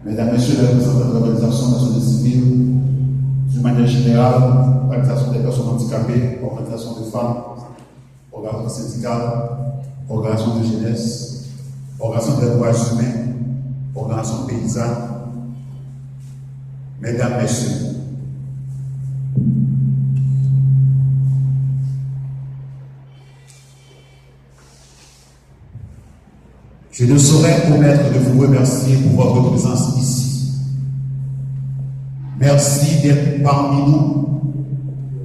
Mesdames, Messieurs les représentants de l'organisation nationale civile, d'une manière générale, organisation des personnes handicapées, organisation des femmes, organisation syndicale, organisation de jeunesse, organisation des droits humains, organisation paysanne. Mesdames, Messieurs, je ne saurais omettre de vous remercier pour votre présence ici. Merci d'être parmi nous.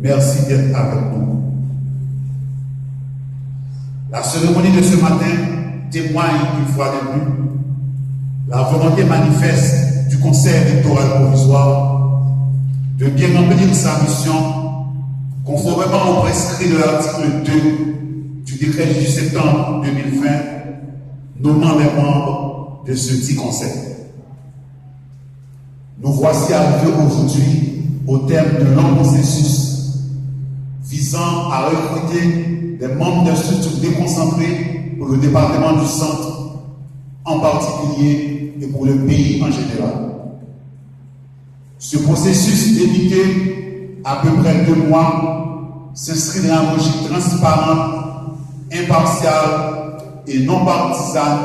Merci d'être avec nous. La cérémonie de ce matin témoigne une fois de plus la volonté manifeste du Conseil électoral provisoire de bien remplir sa mission conformément au prescrit de l'article 2 du décret du 18 septembre 2020 nommant les membres de ce dit conseil. Nous voici arrivés aujourd'hui au terme de long processus visant à recruter des membres de structures déconcentrées pour le département du centre en particulier et pour le pays en général. Ce processus débuté à peu près 2 mois s'inscrit dans la logique transparente, impartiale et non partisane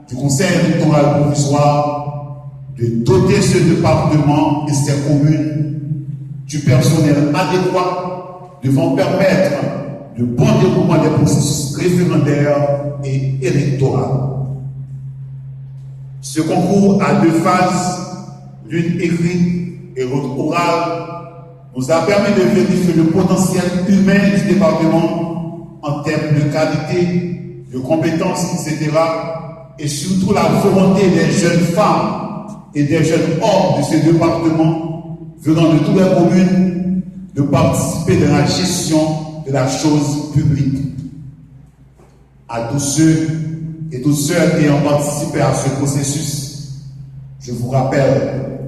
du Conseil électoral provisoire de doter ce département et ses communes du personnel adéquat devant permettre le bon déroulement des processus référendaires et électoraux. Ce concours a 2 phases, l'une écrite et l'autre orale, nous a permis de vérifier le potentiel humain du département en termes de qualité, de compétences, etc. Et surtout la volonté des jeunes femmes et des jeunes hommes de ce département venant de toutes les communes de participer dans la gestion de la chose publique. À tous ceux et toutes celles ayant participé à ce processus, je vous rappelle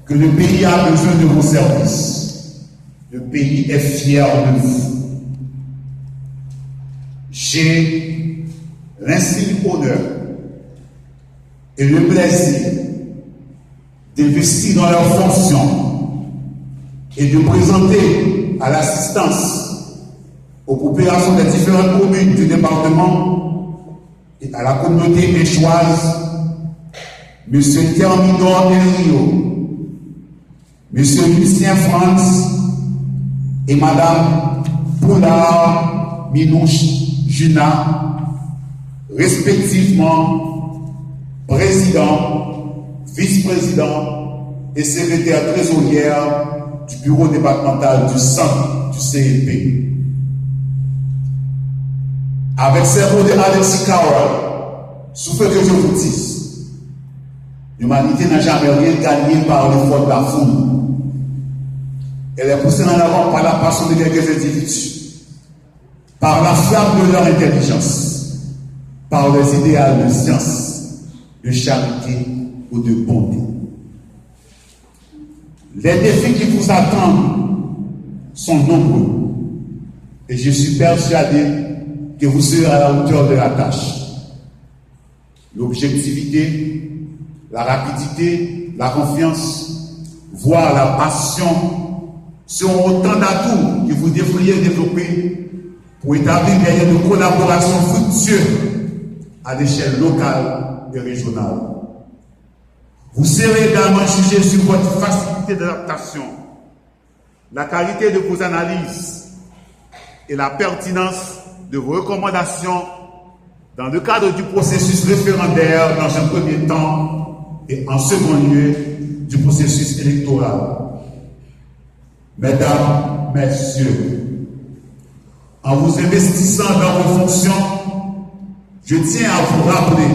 que le pays a besoin de vos services. Le pays est fier de vous. J'ai l'insigne honneur et le plaisir d'investir dans leurs fonctions et de présenter à l'assistance aux populations des différentes communes du département et à la communauté échoise M. Thermidor Henrio, M. Lucien Franz et Mme Poulard Minouche Juna, respectivement président, vice-président et secrétaire trésorière du bureau départemental du centre du CEP. Avec ces mots de Alexis Carroll, souffrez que je vous dise, l'humanité n'a jamais rien gagné par l'effort de la foule. Elle est poussée en avant par la passion de quelques individus, par la flamme de leur intelligence, par les idéaux de science, de charité ou de bonté. Les défis qui vous attendent sont nombreux et je suis persuadé que vous serez à la hauteur de la tâche. L'objectivité, la rapidité, la confiance, voire la passion seront autant d'atouts que vous devriez développer pour établir des liens de collaboration fructueux à l'échelle locale et régionale. Vous serez également jugé sur votre facilité d'adaptation, la qualité de vos analyses et la pertinence de vos recommandations dans le cadre du processus référendaire dans un premier temps et en second lieu du processus électoral. Mesdames, Messieurs, en vous investissant dans vos fonctions, je tiens à vous rappeler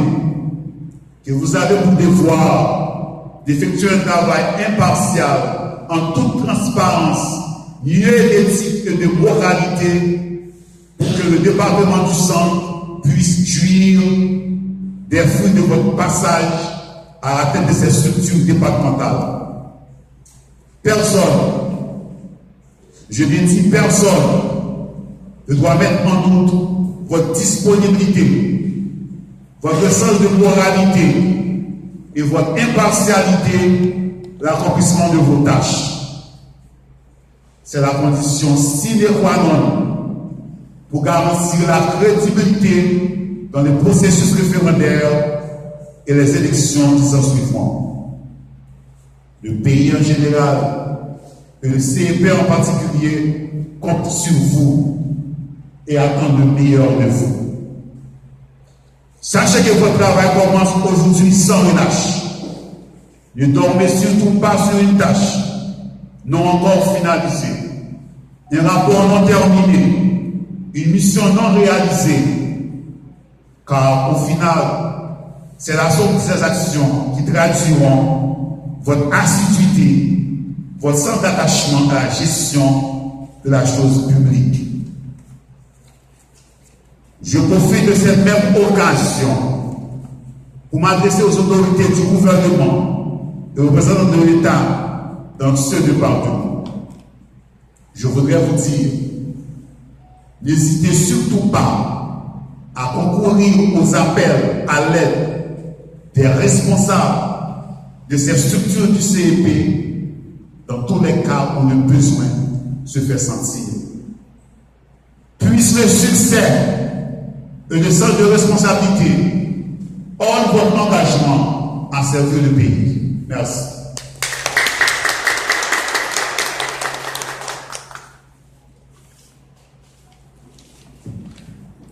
que vous avez pour devoir d'effectuer un travail impartial, en toute transparence, lieu d'éthique et de moralité, pour que le département du centre puisse jouir des fruits de votre passage à la tête de ces structures départementales. Personne, je viens de dire personne, ne doit mettre en doute votre disponibilité, votre sens de moralité et votre impartialité à l'accomplissement de vos tâches. C'est la condition sine qua non pour garantir la crédibilité dans les processus référendaires et les élections qui s'en suivront. Le pays en général et le CEP en particulier comptent sur vous et attendent le meilleur de vous. Sachez que votre travail commence aujourd'hui sans relâche. Ne dormez surtout pas sur une tâche non encore finalisée, un rapport non terminé, une mission non réalisée, car au final, c'est la somme de ces actions qui traduiront votre assiduité, votre sens d'attachement à la gestion de la chose publique. Je profite de cette même occasion pour m'adresser aux autorités du gouvernement et aux représentants de l'État dans ce département. Je voudrais vous dire, n'hésitez surtout pas à concourir aux appels à l'aide des responsables de ces structures du CEP dans tous les cas où le besoin se fait sentir. Puisse le succès et le sens de responsabilité honore votre engagement à servir le pays. Merci.